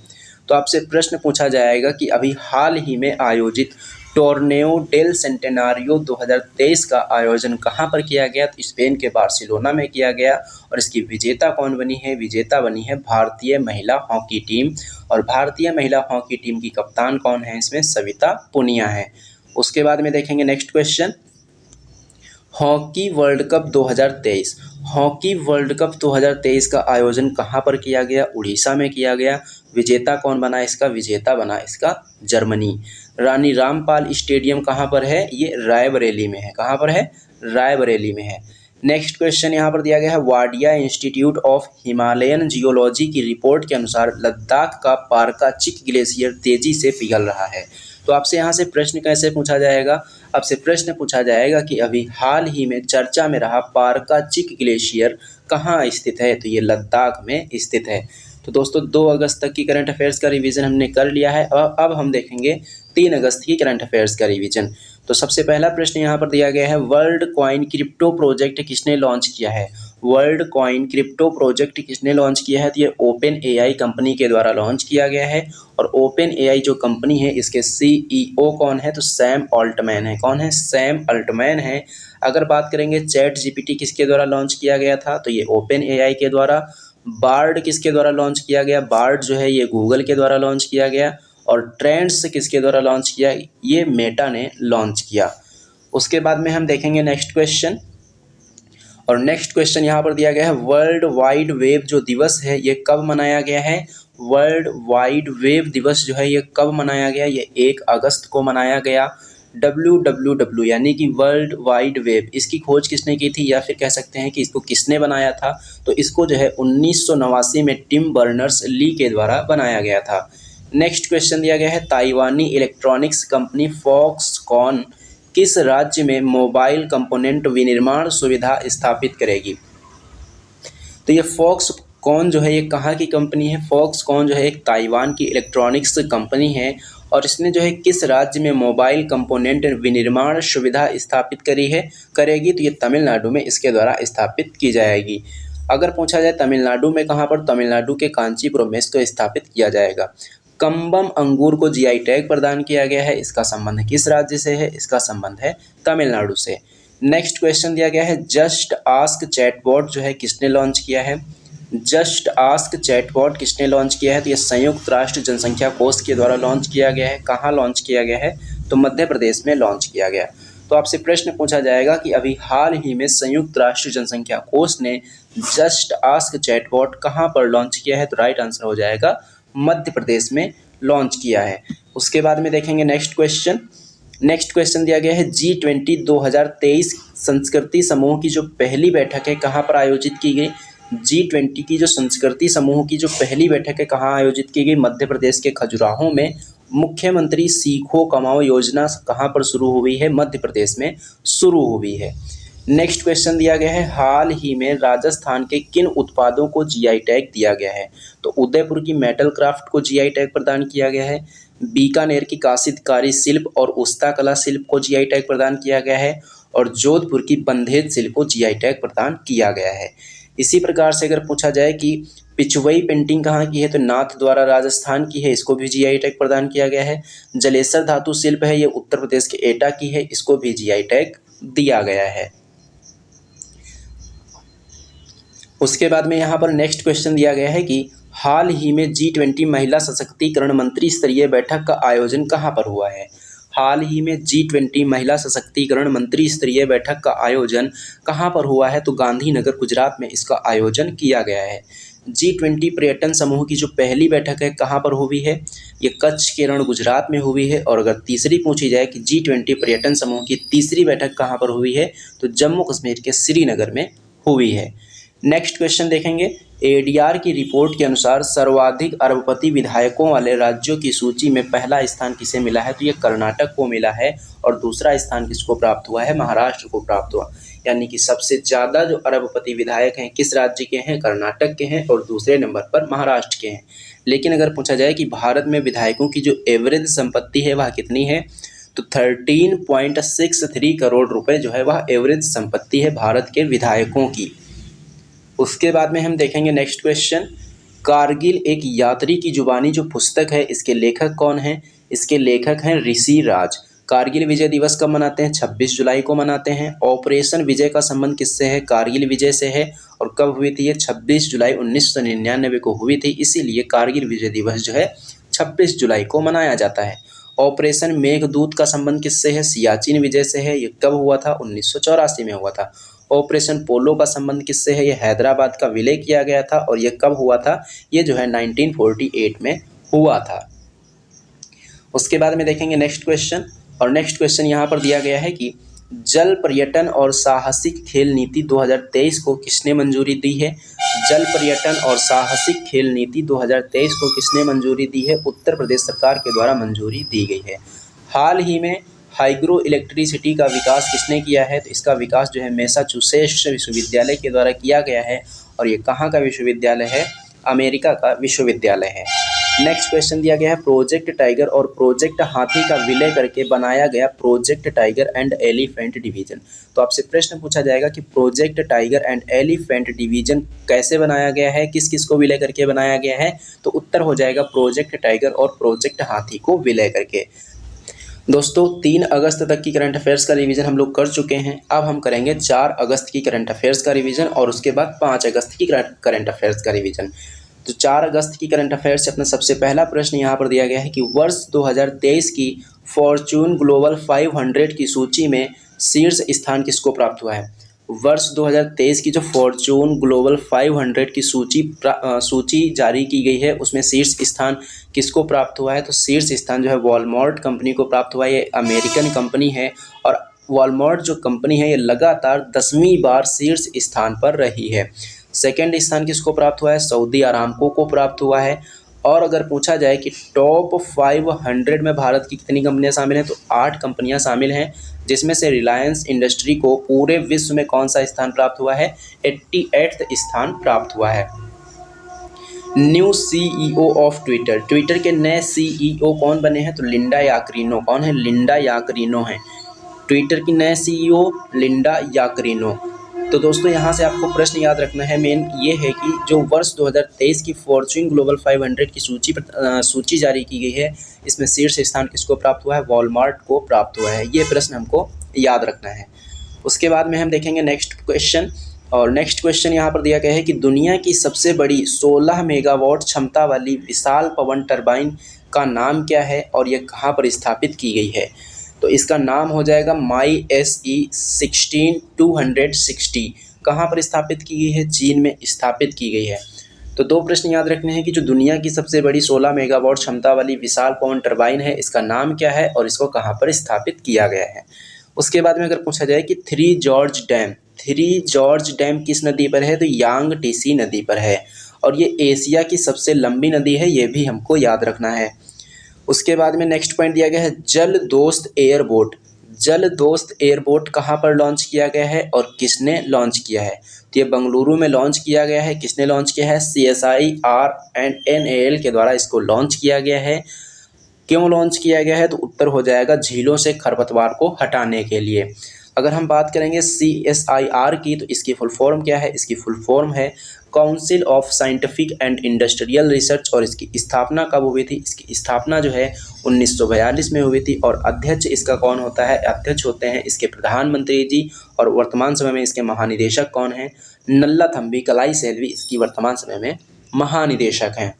तो आपसे प्रश्न पूछा जाएगा कि अभी हाल ही में आयोजित टोर्नेओ डेल सेंटेनारियो 2023 का आयोजन कहाँ पर किया गया, तो स्पेन के बार्सिलोना में किया गया और इसकी विजेता कौन बनी है, विजेता बनी है भारतीय महिला हॉकी टीम और भारतीय महिला हॉकी टीम की कप्तान कौन है, इसमें सविता पूनिया है। उसके बाद में देखेंगे next question, hockey world cup 2023। Hockey world cup 2023 का आयोजन कहाँ पर किया गया, उड़ीसा में किया गया। विजेता कौन बना इसका, विजेता बना इसका जर्मनी। रानी रामपाल स्टेडियम कहाँ पर है, ये रायबरेली में है। कहाँ पर है, रायबरेली में है। नेक्स्ट क्वेश्चन यहाँ पर दिया गया है, Wadia institute of Himalayan geology की रिपोर्ट के अनुसार लद्दाख का पारका चिक ग्लेशियर तेजी से पिघल रहा है। तो आपसे यहाँ से प्रश्न कैसे पूछा जाएगा, आपसे प्रश्न पूछा जाएगा कि अभी हाल ही में चर्चा में रहा पारका चिक ग्लेशियर कहाँ स्थित है, तो ये लद्दाख में स्थित है। तो दोस्तों 2 अगस्त तक की करंट अफेयर्स का रिवीजन हमने कर लिया है और अब हम देखेंगे 3 अगस्त की करंट अफेयर्स का रिवीजन। तो सबसे पहला प्रश्न यहाँ पर दिया गया है, वर्ल्ड कॉइन क्रिप्टो प्रोजेक्ट किसने लॉन्च किया है। वर्ल्ड कॉइन क्रिप्टो प्रोजेक्ट किसने लॉन्च किया है, तो ये ओपन एआई कंपनी के द्वारा लॉन्च किया गया है और ओपन एआई जो कंपनी है इसके सीईओ कौन है, तो सैम अल्टमैन है। कौन है, सैम अल्टमैन है। अगर बात करेंगे चैट जीपीटी किसके द्वारा लॉन्च किया गया था, तो ये ओपन एआई के द्वारा। बार्ड किसके द्वारा लॉन्च किया गया, बार्ड जो है ये गूगल के द्वारा लॉन्च किया गया और ट्रेंड्स किसके द्वारा लॉन्च किया, ये मेटा ने लॉन्च किया। उसके बाद में हम देखेंगे नेक्स्ट क्वेश्चन और नेक्स्ट क्वेश्चन यहाँ पर दिया गया है, वर्ल्ड वाइड वेब जो दिवस है ये कब मनाया गया है। वर्ल्ड वाइड वेब दिवस जो है ये कब मनाया गया, ये 1 अगस्त को मनाया गया। WWW यानी कि वर्ल्ड वाइड वेब, इसकी खोज किसने की थी या फिर कह सकते हैं कि इसको किसने बनाया था, तो इसको जो है 1989 में टिम बर्नर्स ली के द्वारा बनाया गया था। नेक्स्ट क्वेश्चन दिया गया है, ताइवानी इलेक्ट्रॉनिक्स कंपनी फॉक्सकॉन किस राज्य में मोबाइल कंपोनेंट विनिर्माण सुविधा स्थापित करेगी। तो ये फॉक्सकॉन जो है ये कहाँ की कंपनी है, फॉक्सकॉन जो है एक ताइवान की इलेक्ट्रॉनिक्स कंपनी है और इसने जो है किस राज्य में मोबाइल कंपोनेंट विनिर्माण सुविधा स्थापित करेगी, तो ये तमिलनाडु में इसके द्वारा स्थापित की जाएगी। अगर पूछा जाए तमिलनाडु में कहाँ पर, तमिलनाडु के कांचीपुरम में इसको स्थापित किया जाएगा। कम्बम अंगूर को जीआई टैग प्रदान किया गया है, इसका संबंध किस राज्य से है, इसका संबंध है तमिलनाडु से। नेक्स्ट क्वेश्चन दिया गया है, जस्ट आस्क चैटबॉट जो है किसने लॉन्च किया है। जस्ट आस्क चैटबॉट किसने लॉन्च किया है, तो ये संयुक्त राष्ट्र जनसंख्या कोष के द्वारा लॉन्च किया गया है। कहाँ लॉन्च किया गया है, तो मध्य प्रदेश में लॉन्च किया गया। तो आपसे प्रश्न पूछा जाएगा कि अभी हाल ही में संयुक्त राष्ट्र जनसंख्या कोष ने जस्ट आस्क चैटबॉट कहाँ पर लॉन्च किया है, तो राइट आंसर हो जाएगा मध्य प्रदेश में लॉन्च किया है। उसके बाद में देखेंगे नेक्स्ट क्वेश्चन दिया गया है, G20 2023 संस्कृति समूह की जो पहली बैठक है कहाँ पर आयोजित की गई। G20 की जो संस्कृति समूह की जो पहली बैठक है कहाँ आयोजित की गई, मध्य प्रदेश के खजुराहो में। मुख्यमंत्री सीखो कमाओ योजना कहाँ पर शुरू हुई है, मध्य प्रदेश में शुरू हुई है। नेक्स्ट क्वेश्चन दिया गया है, हाल ही में राजस्थान के किन उत्पादों को जीआई टैग दिया गया है। तो उदयपुर की मेटल क्राफ्ट को जीआई टैग प्रदान किया गया है, बीकानेर की काशितकारी शिल्प और उस्ता कला शिल्प को जीआई टैग प्रदान किया गया है और जोधपुर की बंधेज शिल्प को जीआई टैग प्रदान किया गया है। इसी प्रकार से अगर पूछा जाए कि पिछवई पेंटिंग कहाँ की है, तो नाथ द्वारा राजस्थान की है, इसको भी जीआई टैग प्रदान किया गया है। जलेसर धातु शिल्प है, ये उत्तर प्रदेश के एटा की है, इसको भी जीआई टैग दिया गया है। उसके बाद में यहाँ पर नेक्स्ट क्वेश्चन दिया गया है कि हाल ही में G20 महिला सशक्तिकरण मंत्री स्तरीय बैठक का आयोजन कहाँ पर हुआ है। हाल ही में G20 महिला सशक्तिकरण मंत्री स्तरीय बैठक का आयोजन कहाँ पर हुआ है, तो गांधीनगर गुजरात में इसका आयोजन किया गया है। G20 पर्यटन समूह की जो पहली बैठक है कहाँ पर हुई है, ये कच्छ के रण गुजरात में हुई है। और अगर तीसरी पूछी जाए कि G20 पर्यटन समूह की तीसरी बैठक कहाँ पर हुई है, तो जम्मू कश्मीर के श्रीनगर में हुई है। नेक्स्ट क्वेश्चन देखेंगे, एडीआर की रिपोर्ट के अनुसार सर्वाधिक अरबपति विधायकों वाले राज्यों की सूची में पहला स्थान किसे मिला है, तो ये कर्नाटक को मिला है और दूसरा स्थान किसको प्राप्त हुआ है, महाराष्ट्र को प्राप्त हुआ। यानी कि सबसे ज़्यादा जो अरबपति विधायक हैं किस राज्य के हैं, कर्नाटक के हैं और दूसरे नंबर पर महाराष्ट्र के हैं। लेकिन अगर पूछा जाए कि भारत में विधायकों की जो एवरेज संपत्ति है वह कितनी है, तो 13.63 करोड़ रुपए जो है वह एवरेज संपत्ति है भारत के विधायकों की। उसके बाद में हम देखेंगे नेक्स्ट क्वेश्चन, कारगिल एक यात्री की जुबानी जो पुस्तक है, इसके लेखक कौन हैं? इसके लेखक हैं ऋषि राज। कारगिल विजय दिवस कब मनाते हैं? 26 जुलाई को मनाते हैं। ऑपरेशन विजय का संबंध किससे है? कारगिल विजय से है। और कब हुई थी ये? 26 जुलाई 1999 को हुई थी, इसीलिए कारगिल विजय दिवस जो है 26 जुलाई को मनाया जाता है। ऑपरेशन मेघदूत का संबंध किससे है? सियाचिन विजय से है। ये कब हुआ था? 1984 में हुआ था। ऑपरेशन पोलो का संबंध किससे है? ये हैदराबाद का विलय किया गया था। और ये कब हुआ था? ये जो है 1948 में हुआ था। उसके बाद में देखेंगे नेक्स्ट क्वेश्चन, और नेक्स्ट क्वेश्चन यहाँ पर दिया गया है कि जल पर्यटन और साहसिक खेल नीति 2023 को किसने मंजूरी दी है? जल पर्यटन और साहसिक खेल नीति 2023 को किसने मंजूरी दी है? उत्तर प्रदेश सरकार के द्वारा मंजूरी दी गई है। हाल ही में हाइड्रो इलेक्ट्रिसिटी का विकास किसने किया है? तो इसका विकास जो है मैसाचुसेट्स विश्वविद्यालय के द्वारा किया गया है। और ये कहाँ का विश्वविद्यालय है? अमेरिका का विश्वविद्यालय है। नेक्स्ट क्वेश्चन दिया गया है, प्रोजेक्ट टाइगर और प्रोजेक्ट हाथी का विलय करके बनाया गया project tiger and elephant division. तो आपसे प्रश्न पूछा जाएगा कि project tiger and elephant division कैसे बनाया गया है, किस किस को विलय करके बनाया गया है? तो उत्तर हो जाएगा प्रोजेक्ट टाइगर और प्रोजेक्ट हाथी को विलय करके। दोस्तों 3 अगस्त तक की करंट अफेयर्स का रिवीजन हम लोग कर चुके हैं। अब हम करेंगे 4 अगस्त की करंट अफेयर्स का रिवीजन और उसके बाद 5 अगस्त की करंट अफेयर्स का रिवीजन। तो 4 अगस्त की करंट अफेयर्स से अपना सबसे पहला प्रश्न यहाँ पर दिया गया है कि वर्ष 2023 की फॉर्च्यून ग्लोबल 500 की सूची में शीर्ष स्थान किसको प्राप्त हुआ है? वर्ष 2023 की जो फॉर्च्यून ग्लोबल 500 की सूची जारी की गई है, उसमें शीर्ष स्थान किसको प्राप्त हुआ है? तो शीर्ष स्थान जो है वॉलमार्ट कंपनी को प्राप्त हुआ है। ये अमेरिकन कंपनी है और वॉलमार्ट जो कंपनी है ये लगातार 10वीं बार शीर्ष स्थान पर रही है। सेकेंड स्थान किसको प्राप्त हुआ है? सऊदी अरामको को प्राप्त हुआ है। और अगर पूछा जाए कि टॉप 500 में भारत की कितनी कंपनियां शामिल हैं, तो 8 कंपनियां शामिल हैं, जिसमें से रिलायंस इंडस्ट्री को पूरे विश्व में कौन सा स्थान प्राप्त हुआ है? 88वां स्थान प्राप्त हुआ है। New CEO of Twitter, Twitter के नए CEO कौन बने हैं? तो लिंडा याकरीनो। कौन है? लिंडा याकरीनो है ट्विटर की नए CEO, लिंडा याकरीनो। तो दोस्तों यहाँ से आपको प्रश्न याद रखना है, मेन ये है कि जो वर्ष 2023 की फॉर्च्यून ग्लोबल 500 की सूची जारी की गई है, इसमें शीर्ष स्थान किसको प्राप्त हुआ है? वॉलमार्ट को प्राप्त हुआ है। ये प्रश्न हमको याद रखना है। उसके बाद में हम देखेंगे नेक्स्ट क्वेश्चन, और नेक्स्ट क्वेश्चन यहाँ पर दिया गया है कि दुनिया की सबसे बड़ी 16 मेगावाट क्षमता वाली विशाल पवन टरबाइन का नाम क्या है और यह कहाँ पर स्थापित की गई है? तो इसका नाम हो जाएगा MySE 16260। कहाँ पर स्थापित की गई है? चीन में स्थापित की गई है। तो 2 प्रश्न याद रखने हैं कि जो दुनिया की सबसे बड़ी 16 मेगावाट क्षमता वाली विशाल पवन टरबाइन है, इसका नाम क्या है और इसको कहाँ पर स्थापित किया गया है। उसके बाद में अगर पूछा जाए कि थ्री जॉर्ज डैम किस नदी पर है? तो यांगटीसी नदी पर है और ये एशिया की सबसे लंबी नदी है, ये भी हमको याद रखना है। उसके बाद में नेक्स्ट पॉइंट दिया गया है जल दोस्त एयरबोट कहाँ पर लॉन्च किया गया है और किसने लॉन्च किया है? तो ये बेंगलुरु में लॉन्च किया गया है। किसने लॉन्च किया है? CSIR&NAL के द्वारा इसको लॉन्च किया गया है। क्यों लॉन्च किया गया है? तो उत्तर हो जाएगा झीलों से खरपतवार को हटाने के लिए। अगर हम बात करेंगे CSIR की, तो इसकी फुल फॉर्म क्या है? इसकी फुल फॉर्म है council of scientific and industrial research. और इसकी स्थापना कब हुई थी? इसकी स्थापना जो है 1942 में हुई थी। और अध्यक्ष इसका कौन होता है? अध्यक्ष होते हैं इसके प्रधानमंत्री जी। और वर्तमान समय में इसके महानिदेशक कौन हैं? नल्लाथम्बी कलाईसेल्वी इसकी वर्तमान समय में महानिदेशक हैं।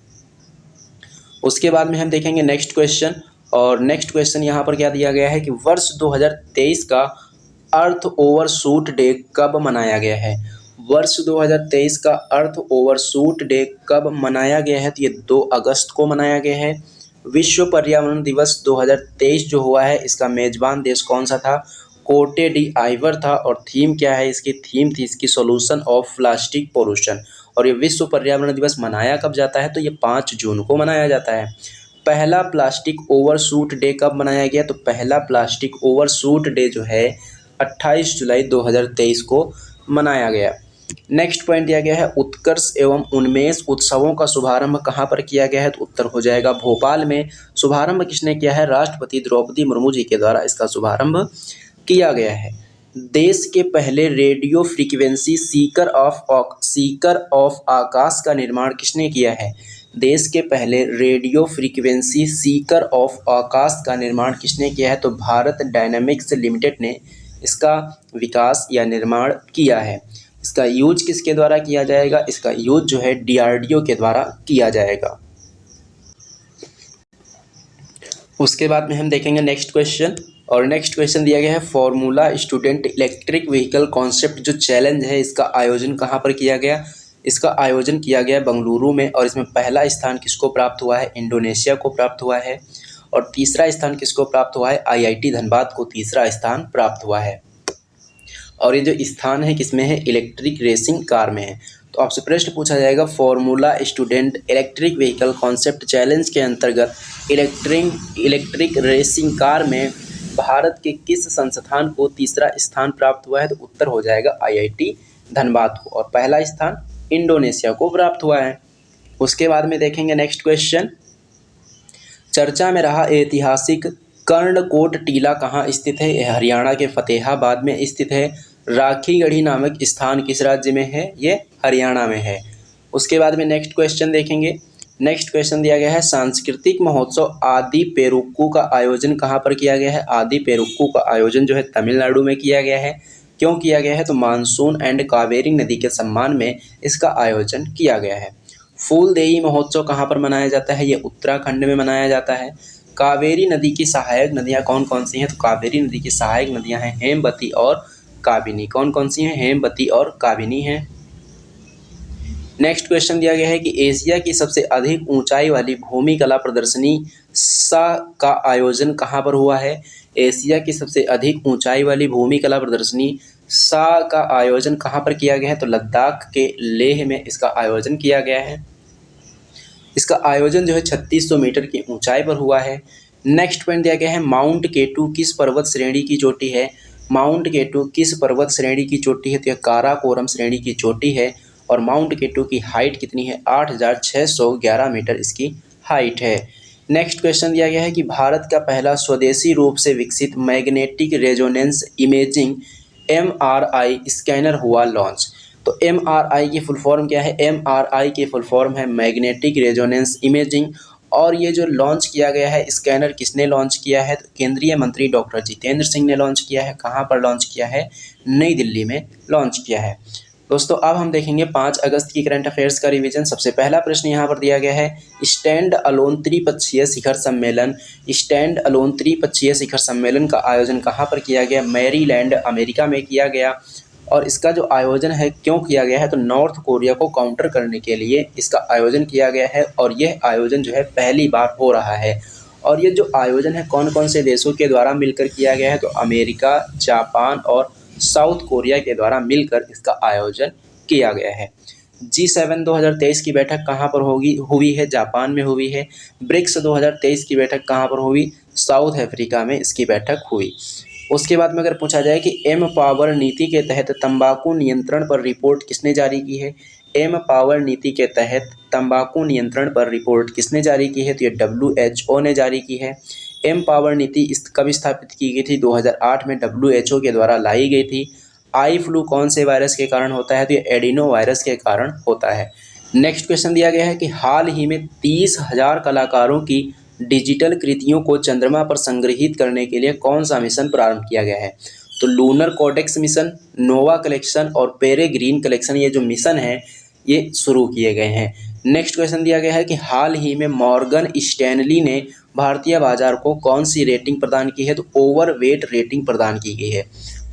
उसके बाद में हम देखेंगे नेक्स्ट क्वेश्चन, और नेक्स्ट क्वेश्चन यहाँ पर क्या दिया गया है कि वर्ष 2023 का अर्थ ओवरशूट डे कब मनाया गया है? वर्ष 2023 का अर्थ ओवरशूट डे कब मनाया गया है? तो ये 2 अगस्त को मनाया गया है। विश्व पर्यावरण दिवस 2023 जो हुआ है, इसका मेजबान देश कौन सा था? कोटे डी आइवर था। और थीम क्या है? इसकी थीम थी इसकी सोल्यूशन ऑफ प्लास्टिक पोल्यूशन। और ये विश्व पर्यावरण दिवस मनाया कब जाता है? तो ये 5 जून को मनाया जाता है। पहला प्लास्टिक ओवरशूट डे कब मनाया गया? तो पहला प्लास्टिक ओवरशूट डे जो है 28 जुलाई 2023 को मनाया गया। नेक्स्ट पॉइंट दिया गया है उत्कर्ष एवं उन्मेष उत्सवों का शुभारंभ कहाँ पर किया गया है? तो उत्तर हो जाएगा भोपाल में। शुभारंभ किसने किया है? राष्ट्रपति द्रौपदी मुर्मू जी के द्वारा इसका शुभारंभ किया गया है। देश के पहले रेडियो फ्रीक्वेंसी सीकर ऑफ आकाश का निर्माण किसने किया है? देश के पहले रेडियो फ्रीक्वेंसी सीकर ऑफ आकाश का निर्माण किसने किया है? तो भारत डायनामिक्स लिमिटेड ने इसका विकास या निर्माण किया है। इसका यूज किसके द्वारा किया जाएगा? इसका यूज जो है DRDO के द्वारा किया जाएगा। उसके बाद में हम देखेंगे नेक्स्ट क्वेश्चन, और नेक्स्ट क्वेश्चन दिया गया है formula student electric vehicle concept जो चैलेंज है इसका आयोजन कहाँ पर किया गया? इसका आयोजन किया गया बेंगलुरु में, और इसमें पहला स्थान किसको प्राप्त हुआ है? इंडोनेशिया को प्राप्त हुआ है। और तीसरा स्थान किसको प्राप्त हुआ है? IIT धनबाद को तीसरा स्थान प्राप्त हुआ है। और ये जो स्थान है किसमें है? इलेक्ट्रिक रेसिंग कार में है। तो आपसे प्रश्न पूछा जाएगा formula student electric vehicle concept challenge के अंतर्गत इलेक्ट्रिक रेसिंग कार में भारत के किस संस्थान को तीसरा स्थान प्राप्त हुआ है? तो उत्तर हो जाएगा IIT धनबाद को, और पहला स्थान इंडोनेशिया को प्राप्त हुआ है। उसके बाद में देखेंगे नेक्स्ट क्वेश्चन, चर्चा में रहा ऐतिहासिक कर्णकोट टीला कहाँ स्थित है? यह हरियाणा के फतेहाबाद में स्थित है। राखीगढ़ी नामक स्थान किस राज्य में है? ये हरियाणा में है। उसके बाद में नेक्स्ट क्वेश्चन देखेंगे। नेक्स्ट क्वेश्चन दिया गया है सांस्कृतिक महोत्सव आदि पेरुक्कू का आयोजन कहाँ पर किया गया है? आदि पेरुक्कू का आयोजन जो है तमिलनाडु में किया गया है। क्यों किया गया है? तो मानसून एंड कावेरी नदी के सम्मान में इसका आयोजन किया गया है। फूलदेई महोत्सव कहाँ पर मनाया जाता है? ये उत्तराखंड में मनाया जाता है। कावेरी नदी की सहायक नदियाँ कौन कौन सी हैं? तो कावेरी नदी की सहायक नदियाँ हैं हेमवती और काबिनी। कौन कौन सी हैं? हेमवती और काबिनी हैं। नेक्स्ट क्वेश्चन दिया गया है कि एशिया की सबसे अधिक ऊंचाई वाली भूमि कला प्रदर्शनी सा का आयोजन कहाँ पर हुआ है? एशिया की सबसे अधिक ऊंचाई वाली भूमि कला प्रदर्शनी सा का आयोजन कहाँ पर किया गया है? तो लद्दाख के लेह में इसका आयोजन किया गया है। इसका आयोजन जो है 3600 मीटर की ऊंचाई पर हुआ है। नेक्स्ट पॉइंट दिया गया है माउंट केटू किस पर्वत श्रेणी की चोटी है? माउंट केटू किस पर्वत श्रेणी की चोटी है? तो यह काराकोरम श्रेणी की चोटी है। और माउंट केटू की हाइट कितनी है? 8611 मीटर इसकी हाइट है। नेक्स्ट क्वेश्चन दिया गया है कि भारत का पहला स्वदेशी रूप से विकसित magnetic resonance imaging MRI scanner हुआ लॉन्च। तो MRI की फुल फॉर्म क्या है? MRI की फुल फॉर्म है मैग्नेटिक रेजोनेंस इमेजिंग। और ये जो लॉन्च किया गया है स्कैनर किसने लॉन्च किया है? तो केंद्रीय मंत्री डॉक्टर जितेंद्र सिंह ने लॉन्च किया है। कहाँ पर लॉन्च किया है? नई दिल्ली में लॉन्च किया है। दोस्तों अब हम देखेंगे 5 अगस्त की करंट अफेयर्स का रिवीजन। सबसे पहला प्रश्न यहाँ पर दिया गया है स्टैंड अलोन त्रिपक्षीय शिखर सम्मेलन। स्टैंड अलोन त्रिपक्षीय शिखर सम्मेलन का आयोजन कहाँ पर किया गया? मैरीलैंड अमेरिका में किया गया। और इसका जो आयोजन है क्यों किया गया है? तो नॉर्थ कोरिया को काउंटर करने के लिए इसका आयोजन किया गया है। और यह आयोजन जो है पहली बार हो रहा है। और ये जो आयोजन है कौन कौन से देशों के द्वारा मिलकर किया गया है? तो अमेरिका, जापान और साउथ कोरिया के द्वारा मिलकर इसका आयोजन किया गया है। G7 2023 की बैठक कहाँ पर हुई है? जापान में हुई है। ब्रिक्स 2023 की बैठक कहाँ पर हुई? साउथ अफ्रीका में इसकी बैठक हुई। उसके बाद में अगर पूछा जाए कि एम पावर नीति के तहत तंबाकू नियंत्रण पर रिपोर्ट किसने जारी की है? एम पावर नीति के तहत तंबाकू नियंत्रण पर रिपोर्ट किसने जारी की है? तो ये WHO ने जारी की है। एम पावर नीति कब स्थापित की गई थी? 2008 में WHO के द्वारा लाई गई थी। आई फ्लू कौन से वायरस के कारण होता है? तो ये एडिनो वायरस के कारण होता है। नेक्स्ट क्वेश्चन दिया गया है कि हाल ही में 30,000 कलाकारों की डिजिटल कृतियों को चंद्रमा पर संग्रहित करने के लिए कौन सा मिशन प्रारंभ किया गया है? तो लूनर कोडेक्स मिशन, नोवा कलेक्शन और पेरेग्रीन कलेक्शन, ये जो मिशन है ये शुरू किए गए हैं। नेक्स्ट क्वेश्चन दिया गया है कि हाल ही में मॉर्गन स्टैनली ने भारतीय बाजार को कौन सी रेटिंग प्रदान की है? तो ओवरवेट रेटिंग प्रदान की गई है।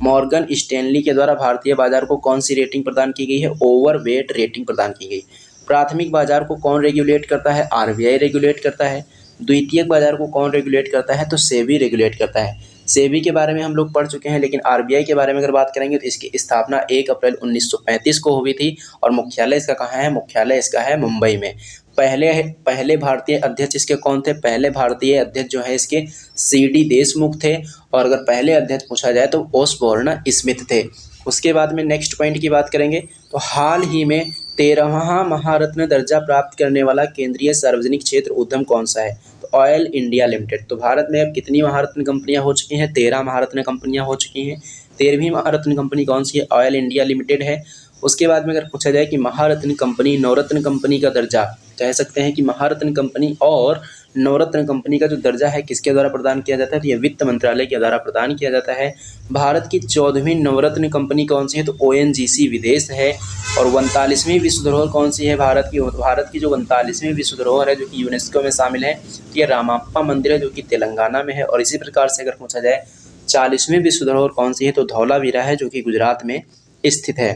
मॉर्गन स्टैनली के द्वारा भारतीय बाजार को कौन सी रेटिंग प्रदान की गई है? ओवरवेट रेटिंग प्रदान की गई। प्राथमिक बाजार को कौन रेगुलेट करता है? RBI रेगुलेट करता है। द्वितीयक बाजार को कौन रेगुलेट करता है? तो सेबी रेगुलेट करता है। सेबी के बारे में हम लोग पढ़ चुके हैं, लेकिन RBI के बारे में अगर बात करेंगे तो इसकी स्थापना 1 अप्रैल 1935 को हुई थी। और मुख्यालय इसका कहाँ है? मुख्यालय इसका है मुंबई में। पहले भारतीय अध्यक्ष इसके कौन थे? पहले भारतीय अध्यक्ष जो है इसके CD देशमुख थे। और अगर पहले अध्यक्ष पूछा जाए तो ओसबोर्न स्मिथ थे। उसके बाद में नेक्स्ट पॉइंट की बात करेंगे तो हाल ही में 13वां महारत्न दर्जा प्राप्त करने वाला केंद्रीय सार्वजनिक क्षेत्र उद्यम कौन सा है? तो ऑयल इंडिया लिमिटेड। तो भारत में अब कितनी महारत्न कंपनियां हो चुकी हैं? 13 महारत्न कंपनियां हो चुकी हैं। 13वीं महारत्न कंपनी कौन सी है? ऑयल इंडिया लिमिटेड है। उसके बाद में अगर पूछा जाए कि महारत्न कंपनी नवरत्न कंपनी का दर्जा, कह सकते हैं कि महारत्न कंपनी और नवरत्न कंपनी का जो दर्जा है किसके द्वारा प्रदान किया जाता है? तो यह वित्त मंत्रालय के द्वारा प्रदान किया जाता है। भारत की 14वीं नवरत्न कंपनी कौन सी है? तो ONGC विदेश है। और 39वीं विश्व धरोहर कौन सी है भारत की? भारत की जो 39वीं विश्व धरोहर है जो कि यूनेस्को में शामिल है, तो ये रामाप्पा मंदिर है जो कि तेलंगाना में है। और इसी प्रकार से अगर पूछा जाए 40वीं विश्व धरोहर कौन सी है? तो धौलावीरा है जो कि गुजरात में स्थित है।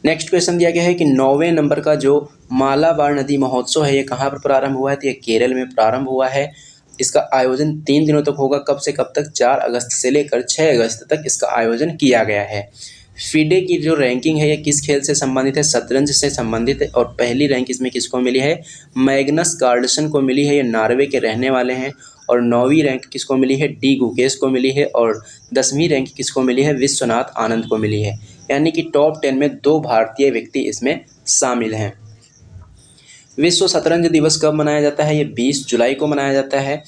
नेक्स्ट क्वेश्चन दिया गया है कि 9वें नंबर का जो मालाबार नदी महोत्सव है ये कहाँ पर प्रारंभ हुआ है? तो ये केरल में प्रारंभ हुआ है। इसका आयोजन 3 दिनों तक होगा। कब से कब तक? 4 अगस्त से लेकर 6 अगस्त तक इसका आयोजन किया गया है। फीडे की जो रैंकिंग है ये किस खेल से संबंधित है? शतरंज से संबंधित है। और पहली रैंक इसमें किसको मिली है? मैग्नस कार्लसन को मिली है। ये नॉर्वे के रहने वाले हैं। और 9वीं रैंक किसको मिली है? डी गुकेश को मिली है। और 10वीं रैंक किसको मिली है? विश्वनाथ आनंद को मिली है। यानी कि टॉप 10 में 2 भारतीय व्यक्ति इसमें शामिल हैं। विश्व शतरंज दिवस कब मनाया जाता है? ये 20 जुलाई को मनाया जाता है।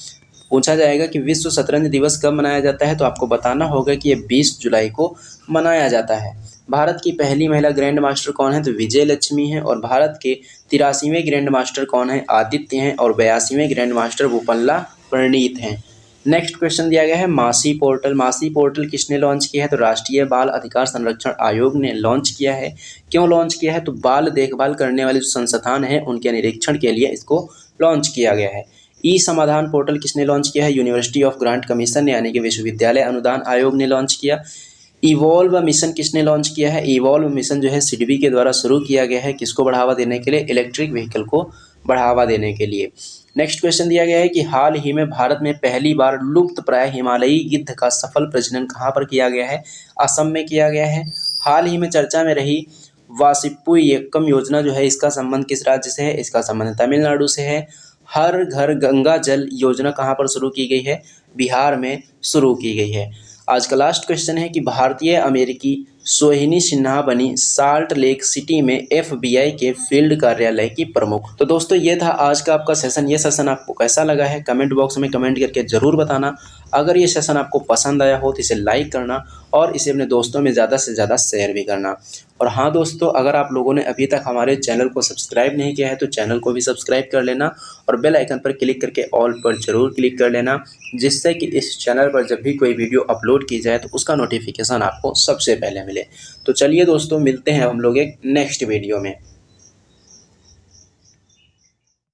पूछा जाएगा कि विश्व शतरंज दिवस कब मनाया जाता है, तो आपको बताना होगा कि ये 20 जुलाई को मनाया जाता है। भारत की पहली महिला ग्रैंड मास्टर कौन है? तो विजय लक्ष्मी है। और भारत के 83वें ग्रैंड मास्टर कौन है? आदित्य हैं। और 82वें ग्रैंड मास्टर भूपल्ला प्रणीत हैं। नेक्स्ट क्वेश्चन दिया गया है मासी पोर्टल। मासी पोर्टल किसने लॉन्च किया है? तो राष्ट्रीय बाल अधिकार संरक्षण आयोग ने लॉन्च किया है। क्यों लॉन्च किया है? तो बाल देखभाल करने वाले जो संस्थान हैं उनके निरीक्षण के लिए इसको लॉन्च किया गया है। ई समाधान पोर्टल किसने लॉन्च किया है? यूनिवर्सिटी ऑफ ग्रांट कमीशन यानी कि विश्वविद्यालय अनुदान आयोग ने लॉन्च किया। इवॉल्व मिशन किसने लॉन्च किया है? इवॉल्व मिशन जो है सिडबी के द्वारा शुरू किया गया है। किसको बढ़ावा देने के लिए? इलेक्ट्रिक व्हीकल को बढ़ावा देने के लिए। नेक्स्ट क्वेश्चन दिया गया है कि हाल ही में भारत में पहली बार लुप्त प्राय हिमालयी गिद्ध का सफल प्रजनन कहाँ पर किया गया है? असम में किया गया है। हाल ही में चर्चा में रही वासिप्पु यक्कम योजना जो है इसका संबंध किस राज्य से है? इसका संबंध तमिलनाडु से है। हर घर गंगा जल योजना कहाँ पर शुरू की गई है? बिहार में शुरू की गई है। आज का लास्ट क्वेश्चन है कि भारतीय अमेरिकी सोहिनी सिन्हा बनी साल्ट लेक सिटी में FBI के फील्ड कार्यालय की प्रमुख। तो दोस्तों ये था आज का आपका सेशन। ये सेशन आपको कैसा लगा है कमेंट बॉक्स में कमेंट करके ज़रूर बताना। अगर ये सेशन आपको पसंद आया हो तो इसे लाइक करना और इसे अपने दोस्तों में ज़्यादा से ज़्यादा शेयर भी करना। और हाँ दोस्तों, अगर आप लोगों ने अभी तक हमारे चैनल को सब्सक्राइब नहीं किया है तो चैनल को भी सब्सक्राइब कर लेना और बेल आइकन पर क्लिक करके ऑल पर ज़रूर क्लिक कर लेना, जिससे कि इस चैनल पर जब भी कोई वीडियो अपलोड की जाए तो उसका नोटिफिकेशन आपको सबसे पहले मिले। तो चलिए दोस्तों, मिलते हैं हम लोग एक नेक्स्ट वीडियो में।